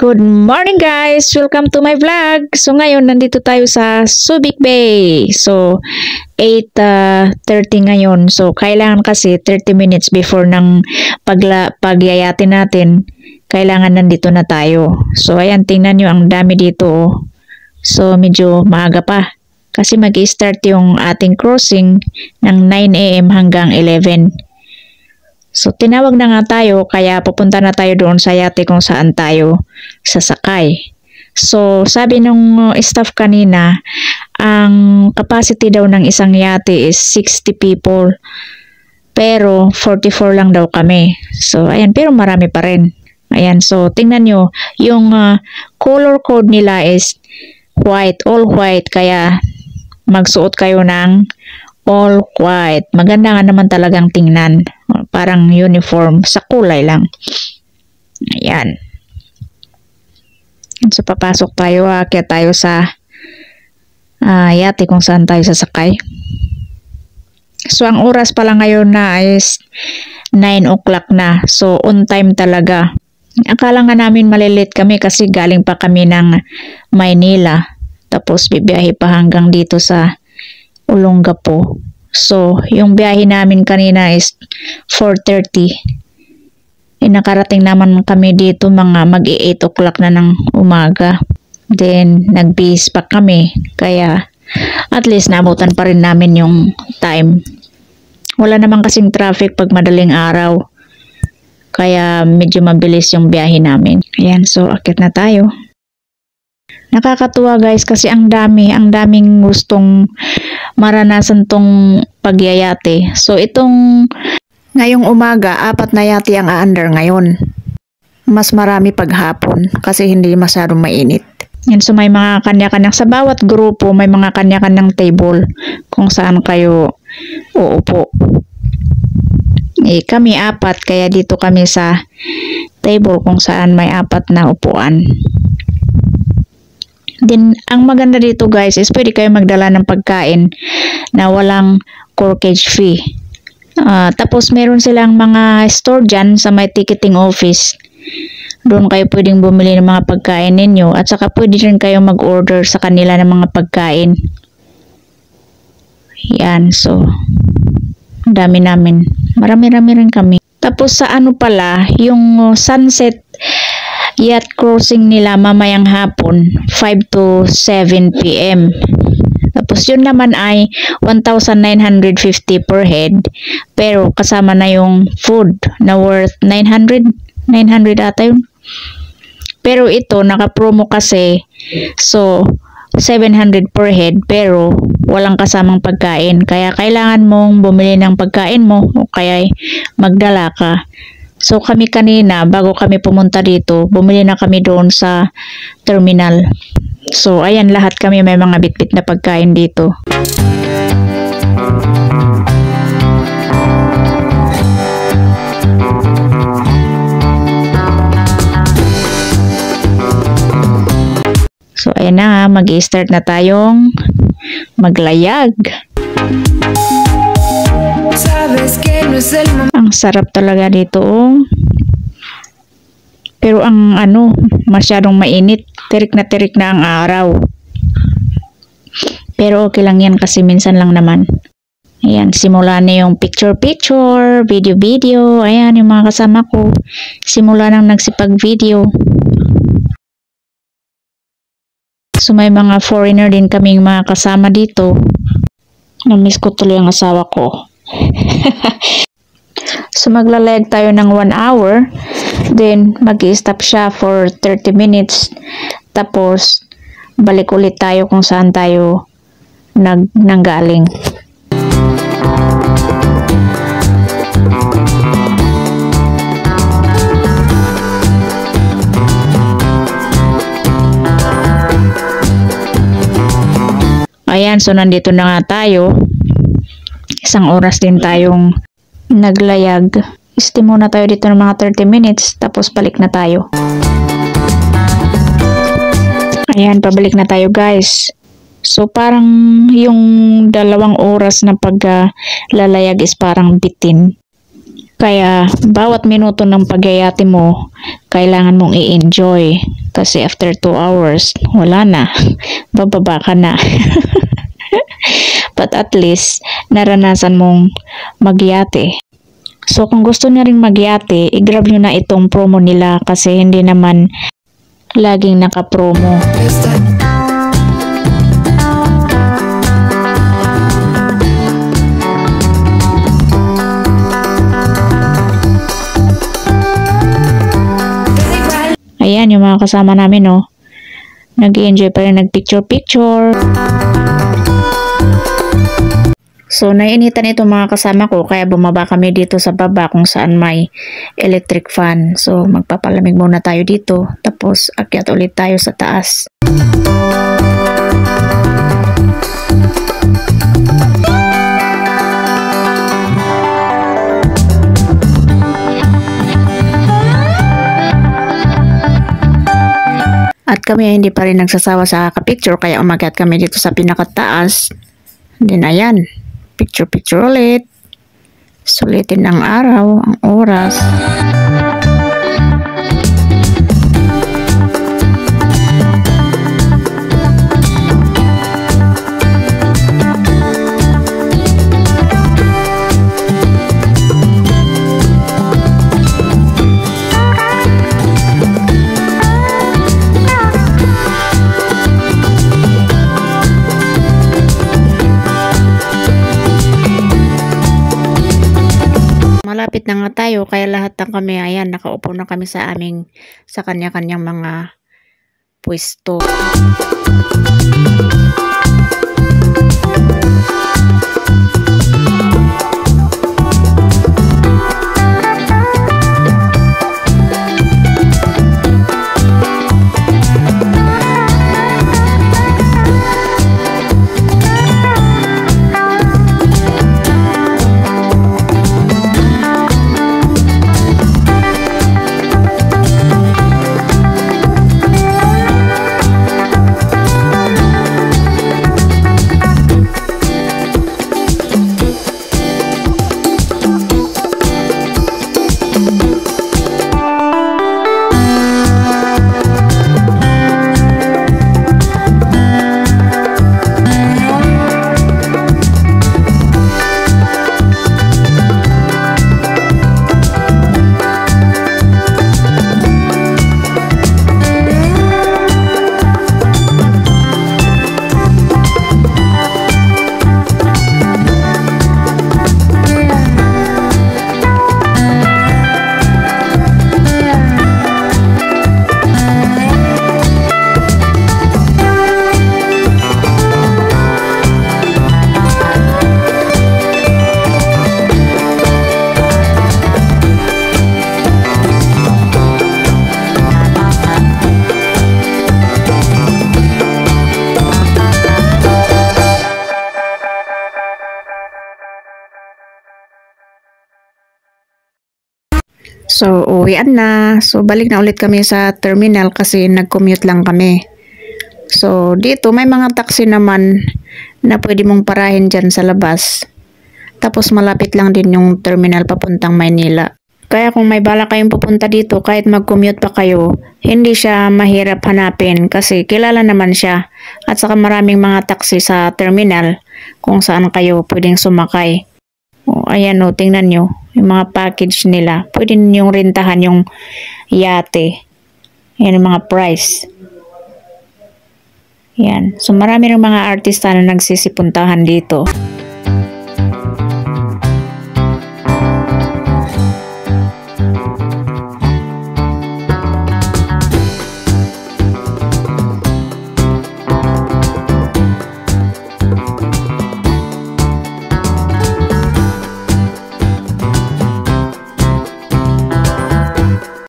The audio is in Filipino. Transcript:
Good morning guys! Welcome to my vlog! So ngayon nandito tayo sa Subic Bay. So 8:30 ngayon. So kailangan kasi 30 minutes before ng pagyayatin natin. Kailangan nandito na tayo. So ayan, tingnan nyo ang dami dito. So medyo maaga pa. Kasi mag-start yung ating crossing ng 9 AM hanggang 11. So, tinawag na nga tayo, kaya pupunta na tayo doon sa yate kung saan tayo sasakay. So, sabi nung staff kanina, ang capacity daw ng isang yate is 60 people. Pero, 44 lang daw kami. So, ayan, pero marami pa rin. Ayan, so, tingnan nyo, yung color code nila is white, all white, kaya magsuot kayo ng all white. Maganda nga naman talagang tingnan. Parang uniform sa kulay lang. Ayan. So, papasok tayo. Kaya tayo sa yate kung saan tayo sasakay. So, ang oras pala ngayon na is 9 o'clock na. So, on time talaga. Akala nga namin malilate kami kasi galing pa kami ng Maynila. Tapos, bibiyahe pa hanggang dito sa Olongapo. So, yung biyahe namin kanina is 4:30. Nakarating naman kami dito mga mag-8 o'clock na ng umaga. Then, nag-base pa kami. Kaya, at least naabutan pa rin namin yung time. Wala naman kasing traffic pag madaling araw. Kaya, medyo mabilis yung biyahe namin. Ayan, so, akit na tayo. Nakakatuwa guys kasi ang daming gustong maranasan tong pagyayate. So itong ngayong umaga, 4 na yate ang aandar ngayon. Mas marami paghapon kasi hindi masyadong mainit. Yan, so may mga kanya-kanyang, sa bawat grupo may mga kanya-kanyang table kung saan kayo uupo. Kami 4 kaya dito kami sa table kung saan may 4 na upuan. Then, ang maganda dito guys is pwede kayo magdala ng pagkain na walang corkage fee. Tapos meron silang mga store dyan sa may ticketing office. Doon kayo pwedeng bumili ng mga pagkain ninyo at saka pwede rin kayo mag-order sa kanila ng mga pagkain. Yan, so dami namin. Marami-rami rin kami. Tapos sa ano pala, yung sunset yacht crossing nila mamayang hapon 5 to 7 PM. Tapos yun naman ay 1,950 per head pero kasama na yung food na worth 900 ata yun. Pero ito naka-promo kasi so 700 per head pero walang kasamang pagkain kaya kailangan mong bumili ng pagkain mo o kaya magdala ka. So kami kanina, bago kami pumunta dito, bumili na kami doon sa terminal. So ayan, lahat kami may mga bitbit na pagkain dito. So ayan na, mag-i-start na tayong maglayag. Ang sarap talaga dito. Pero ang masyadong mainit. Tirik na ang araw. Pero okay lang yan kasi minsan lang naman. Ayan, simula na yung picture, video. Ayan, yung mga kasama ko. Simula nang nagsipag-video. So may mga foreigner din kaming mga kasama dito. Namiss ko tuloy ang asawa ko. So maglalayag tayo ng 1 hour, then mag-i-stop siya for 30 minutes, tapos balik ulit tayo kung saan tayo nanggaling. Ayan, so nandito na nga tayo. Isang oras din tayong naglayag. Stay muna tayo dito ng mga 30 minutes tapos balik na tayo. Ayan, pabalik na tayo guys. So parang yung 2 oras na paglalayag is parang bitin. Kaya bawat minuto ng pagyayati mo, kailangan mong i-enjoy. Kasi after 2 hours, wala na. Bababa ka na. But at least, naranasan mong magyate. So kung gusto niya ring magyate, i-grab nyo na itong promo nila kasi hindi naman laging naka-promo. Ayan yung mga kasama namin, oh. Nag-i-enjoy pa rin, nag-picture-picture. So, naiinitan ito mga kasama ko, kaya bumaba kami dito sa baba kung saan may electric fan. So, magpapalamig muna tayo dito, tapos akyat ulit tayo sa taas. At kami ay hindi pa rin nagsasawa sa kakapicture, kaya umakyat kami dito sa pinakataas. Then ayan, picture-picture ulit. Sulitin ang araw, ang oras. Malapit na nga tayo, kaya lahat ng kami, ayan, nakaupo na kami sa kanya-kanyang mga pwesto. So, uwian na. So, balik na ulit kami sa terminal kasi nag-commute lang kami. So, dito may mga taxi naman na pwede mong parahin dyan sa labas. Tapos, malapit lang din yung terminal papuntang Maynila. Kaya kung may bala kayong pupunta dito, kahit mag-commute pa kayo, hindi siya mahirap hanapin kasi kilala naman siya. At saka maraming mga taxi sa terminal kung saan kayo pwedeng sumakay. O, ayan o, tingnan nyo. Yung mga package nila. Pwede ninyong rentahan yung yate. Yan yung mga price. Yan. So marami rin mga artista na nagsisipuntahan dito.